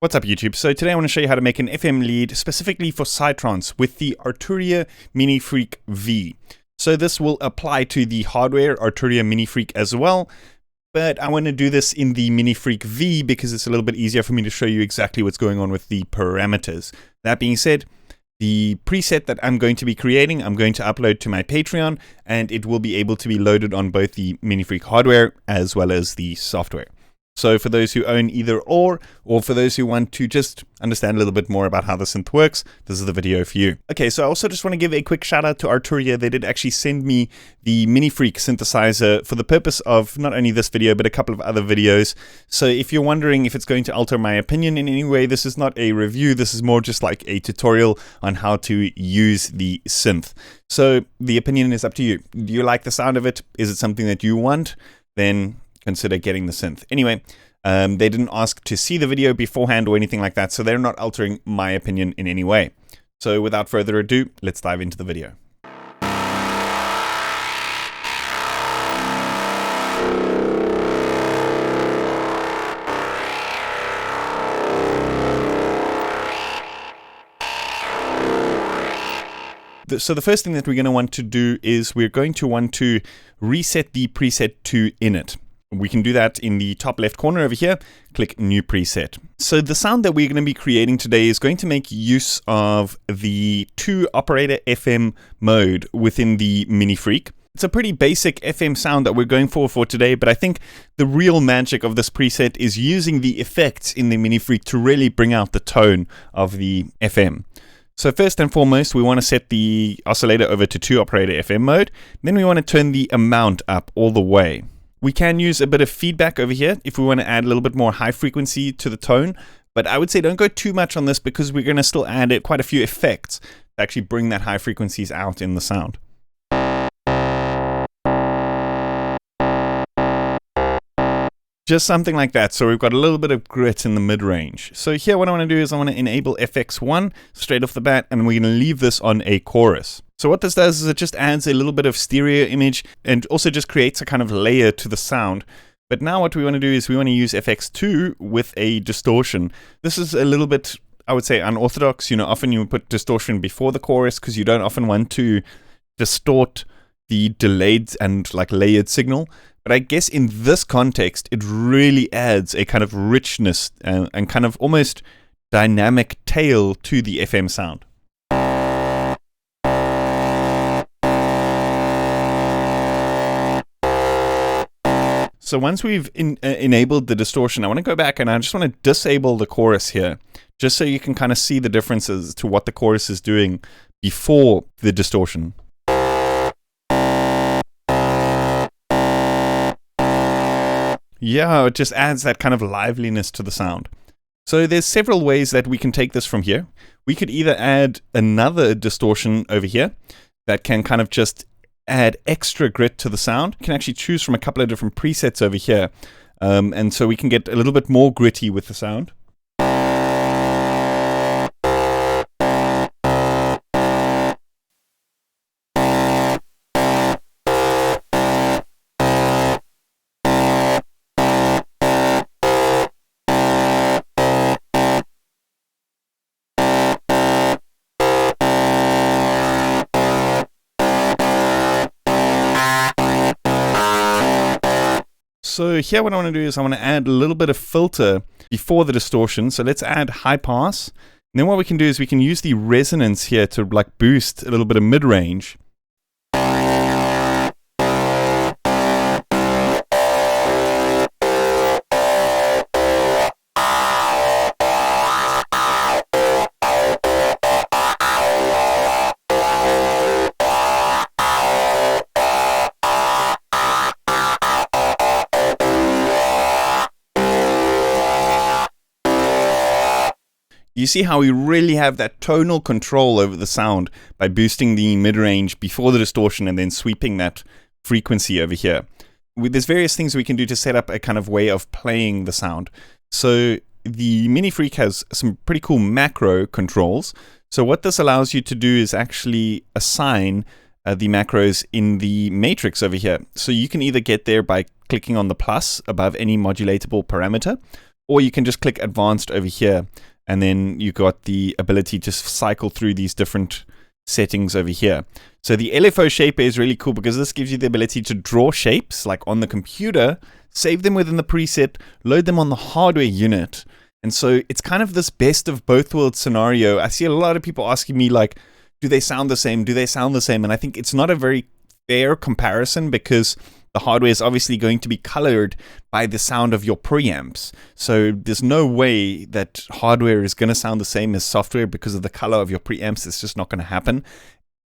What's up YouTube? So today I want to show you how to make an FM lead specifically for Psytrance with the Arturia MiniFreak V. So this will apply to the hardware Arturia MiniFreak as well, but I want to do this in the MiniFreak V because it's a little bit easier for me to show you exactly what's going on with the parameters. That being said, the preset that I'm going to be creating, I'm going to upload to my Patreon, and it will be able to be loaded on both the MiniFreak hardware as well as the software. So for those who own either or for those who want to just understand a little bit more about how the synth works, this is the video for you. Okay, so I also just want to give a quick shout out to Arturia. They did actually send me the MiniFreak synthesizer for the purpose of not only this video, but a couple of other videos. So if you're wondering if it's going to alter my opinion in any way, this is not a review. This is more just like a tutorial on how to use the synth. So the opinion is up to you. Do you like the sound of it? Is it something that you want? Then consider getting the synth. Anyway, they didn't ask to see the video beforehand or anything like that, so they're not altering my opinion in any way. So without further ado, let's dive into the video. So the first thing that we're going to want to do is we're going to want to reset the preset to init. We can do that in the top left corner over here. Click New Preset. So the sound that we're going to be creating today is going to make use of the 2-operator FM mode within the MiniFreak. It's a pretty basic FM sound that we're going for today, but I think the real magic of this preset is using the effects in the MiniFreak to really bring out the tone of the FM. So first and foremost, we want to set the oscillator over to 2-operator FM mode. Then we want to turn the amount up all the way. We can use a bit of feedback over here if we want to add a little bit more high frequency to the tone, but I would say don't go too much on this because we're going to still add quite a few effects to actually bring that high frequencies out in the sound. Just something like that. So we've got a little bit of grit in the mid-range. So here what I want to do is I want to enable FX1 straight off the bat, and we're going to leave this on a chorus. So what this does is it just adds a little bit of stereo image and also just creates a kind of layer to the sound. But now what we want to do is we want to use FX2 with a distortion. This is a little bit, I would say, unorthodox. You know, often you put distortion before the chorus because you don't often want to distort the delayed and like layered signal. But I guess in this context, it really adds a kind of richness and kind of almost dynamic tail to the FM sound. So once we've enabled the distortion, I want to go back and I just want to disable the chorus here, just so you can kind of see the differences to what the chorus is doing before the distortion. Yeah, it just adds that kind of liveliness to the sound. So there's several ways that we can take this from here. We could either add another distortion over here that can kind of just add extra grit to the sound. You can actually choose from a couple of different presets over here. And so we can get a little bit more gritty with the sound. So here what I want to do is I want to add a little bit of filter before the distortion. So let's add high pass. And then what we can do is we can use the resonance here to like boost a little bit of mid-range. You see how we really have that tonal control over the sound by boosting the mid-range before the distortion and then sweeping that frequency over here. There's various things we can do to set up a kind of way of playing the sound. So the MiniFreak has some pretty cool macro controls. So what this allows you to do is actually assign the macros in the matrix over here. So you can either get there by clicking on the plus above any modulatable parameter, or you can just click advanced over here, and then you got the ability to cycle through these different settings over here. So the LFO shaper is really cool because this gives you the ability to draw shapes like on the computer, save them within the preset, load them on the hardware unit. And so it's kind of this best of both worlds scenario. I see a lot of people asking me like, do they sound the same? Do they sound the same? And I think it's not a very fair comparison because the hardware is obviously going to be colored by the sound of your preamps. So there's no way that hardware is going to sound the same as software because of the color of your preamps. It's just not going to happen.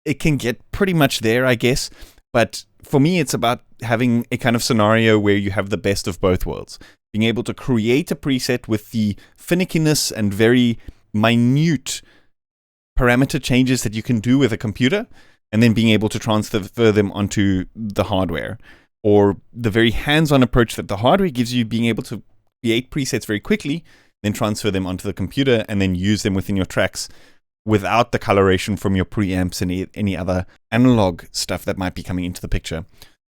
It can get pretty much there, I guess. But for me, it's about having a kind of scenario where you have the best of both worlds. Being able to create a preset with the finickiness and very minute parameter changes that you can do with a computer, and then being able to transfer them onto the hardware. Or the very hands-on approach that the hardware gives you, being able to create presets very quickly, then transfer them onto the computer, and then use them within your tracks without the coloration from your preamps and any other analog stuff that might be coming into the picture.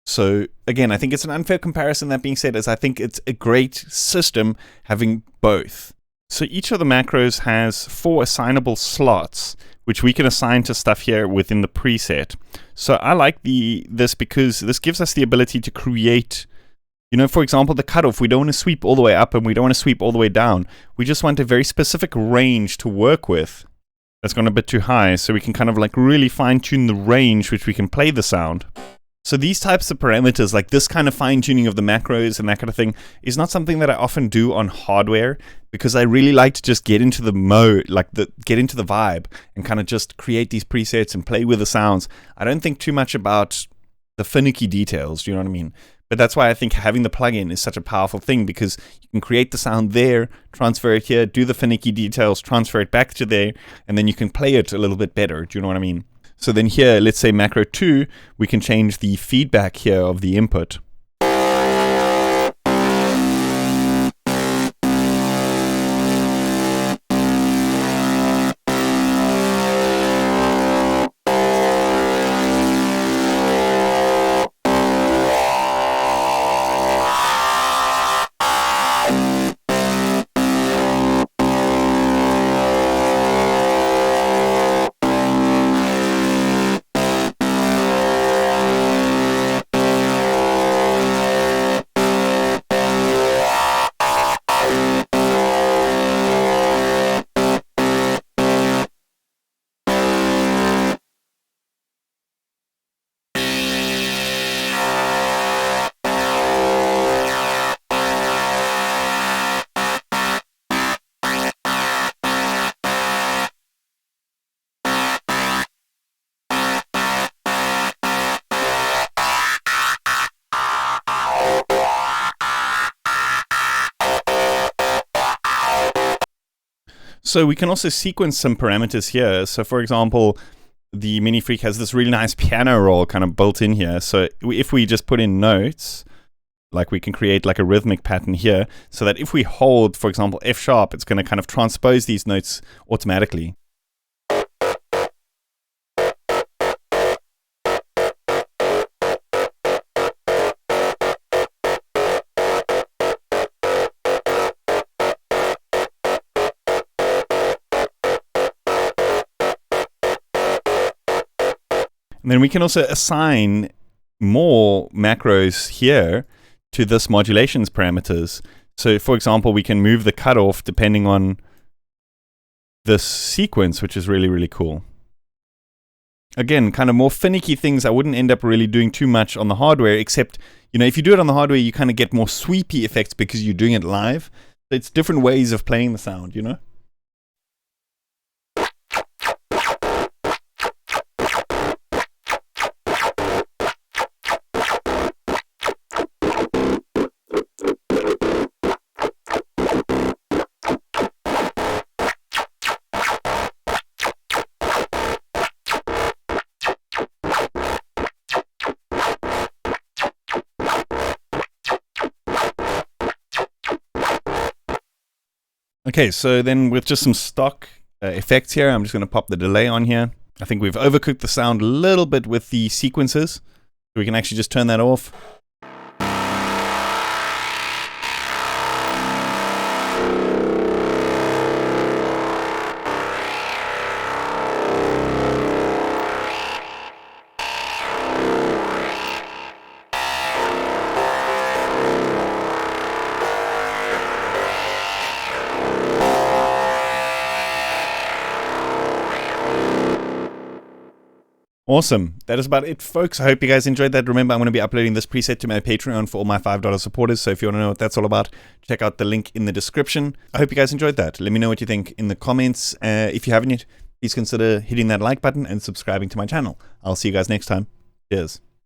So again, I think it's an unfair comparison. That being said, as I think it's a great system having both. So each of the macros has 4 assignable slots, which we can assign to stuff here within the preset. So I like this because this gives us the ability to create, for example, the cutoff. We don't want to sweep all the way up and we don't want to sweep all the way down. We just want a very specific range to work with. That's gone a bit too high, so we can kind of like really fine tune the range which we can play the sound. So these types of parameters, like this kind of fine-tuning of the macros and that kind of thing, is not something that I often do on hardware because I really like to just get into the mode, get into the vibe and kind of just create these presets and play with the sounds. I don't think too much about the finicky details, do you know what I mean? But that's why I think having the plugin is such a powerful thing because you can create the sound there, transfer it here, do the finicky details, transfer it back to there, and then you can play it a little bit better, do you know what I mean? So then here, let's say macro 2, we can change the feedback here of the input. So we can also sequence some parameters here. So for example, the MiniFreak has this really nice piano roll kind of built in here. So if we just put in notes, like we can create like a rhythmic pattern here, so that if we hold, for example, F sharp, it's going to kind of transpose these notes automatically. And then we can also assign more macros here to this modulations parameters. So for example, we can move the cutoff depending on this sequence, which is really, really cool. Again, kind of more finicky things I wouldn't end up really doing too much on the hardware, except, if you do it on the hardware, you kind of get more sweepy effects because you're doing it live. So it's different ways of playing the sound, Okay, so then with just some stock effects here, I'm just going to pop the delay on here. I think we've overcooked the sound a little bit with the sequences. So we can actually just turn that off. Awesome. That is about it, folks. I hope you guys enjoyed that. Remember, I'm going to be uploading this preset to my Patreon for all my $5 supporters. So if you want to know what that's all about, check out the link in the description. I hope you guys enjoyed that. Let me know what you think in the comments. If you haven't yet, please consider hitting that like button and subscribing to my channel. I'll see you guys next time. Cheers.